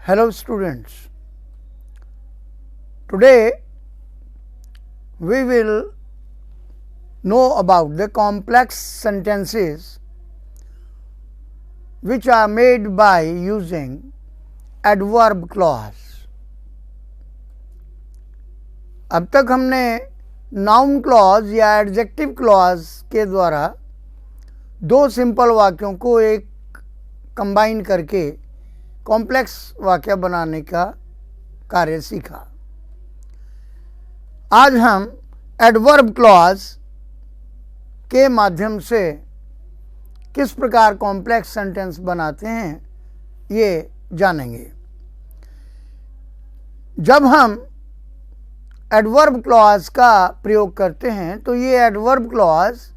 Hello students, today we will know about the complex sentences which are made by using adverb clause. अब तक हमने noun clause या adjective clause के द्वारा दो सिंपल वाक्यों को एक कंबाइन करके कॉम्प्लेक्स वाक्य बनाने का कार्य सीखा। आज हम एडवर्ब क्लॉज के माध्यम से किस प्रकार कॉम्प्लेक्स सेंटेंस बनाते हैं ये जानेंगे। जब हम एडवर्ब क्लॉज का प्रयोग करते हैं तो ये एडवर्ब क्लॉज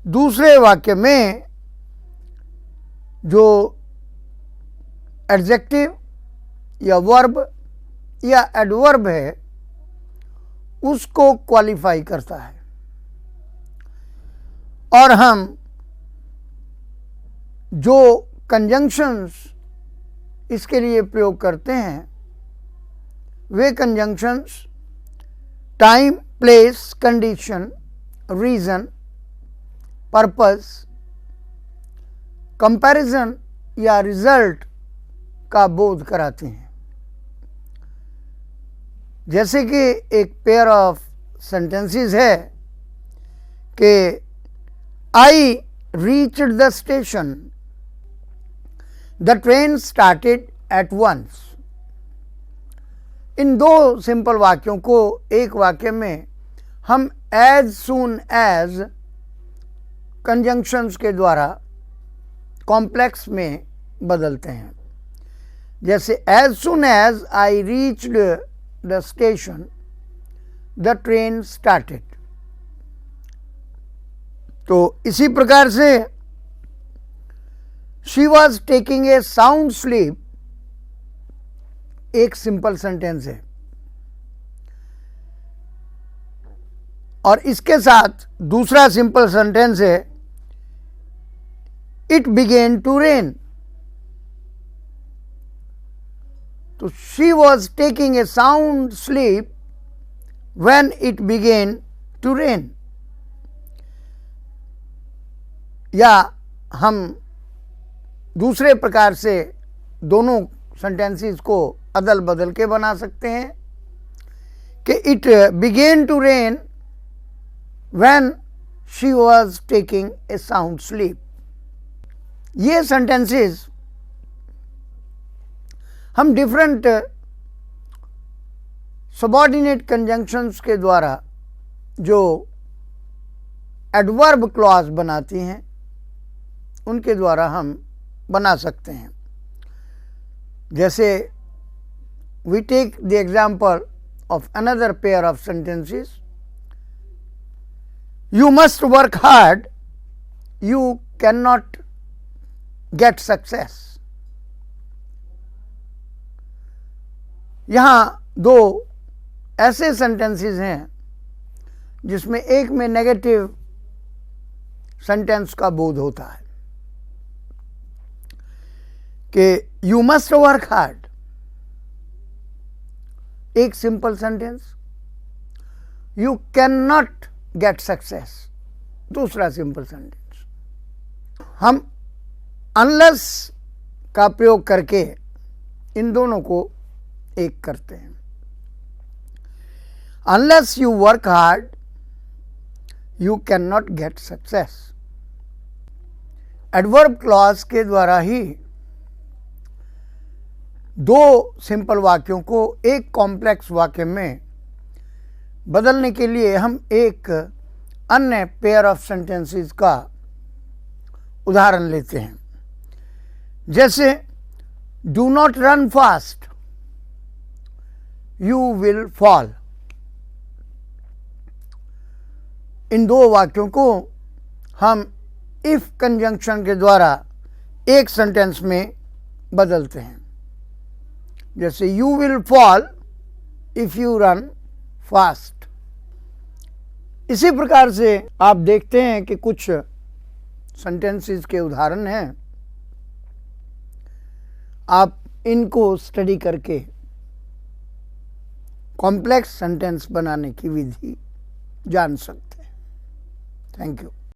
दूसरे वाक्य में जो एडजेक्टिव या वर्ब या एडवर्ब है उसको क्वालिफाई करता है और हम जो कंजंक्शंस इसके लिए प्रयोग करते हैं वे conjunctions time, place, condition, reason, purpose, comparison या रिजल्ट का बोध कराते हैं। जैसे कि एक पेयर ऑफ सेंटेंसेस है कि I reached the station, the train started at once. इन दो सिंपल वाक्यों को एक वाक्य में हम एज सून एज कंजंक्शंस के द्वारा कॉम्प्लेक्स में बदलते हैं। जैसे as soon as I reached the station the train started. तो इसी प्रकार से she was taking a sound sleep एक सिंपल सेंटेंस है और इसके साथ दूसरा सिंपल सेंटेंस है इट बिगेन टू रेन। तो she was taking a sound sleep when it began to rain. या हम दूसरे प्रकार से दोनों सेंटेंसेस को अदल बदल के बना सकते हैं कि it began to rain when she was taking a sound sleep. ये सेंटेंसेस हम डिफरेंट सबऑर्डिनेट कंजंक्शंस के द्वारा जो एडवर्ब क्लॉज बनाती हैं उनके द्वारा हम बना सकते हैं। जैसे we take the example of another pair of sentences. You must work hard, you cannot get success. यहाँ दो ऐसे सेंटेंसेस हैं जिसमें एक में नेगेटिव सेंटेंस का बोध होता है कि यू मस्ट वर्क हार्ड एक simple sentence, you can not get success दूसरा सिंपल सेंटेंस। हम अनलेस का प्रयोग करके इन दोनों को एक करते हैं। Unless you work hard you can not get success. Adverb clause के द्वारा ही दो सिंपल वाक्यों को एक कॉम्प्लेक्स वाक्य में बदलने के लिए हम एक अन्य पेयर ऑफ सेंटेंसेस का उदाहरण लेते हैं। जैसे do not run fast you will fall. इन दो वाक्यों को हम इफ कंजंक्शन के द्वारा एक सेंटेंस में बदलते हैं। जैसे you will fall if you run fast. इसी प्रकार से आप देखते हैं कि कुछ सेंटेंसेस के उदाहरण हैं। आप इनको स्टडी करके कॉम्प्लेक्स सेंटेंस बनाने की विधि जान सकते हैं। Thank you.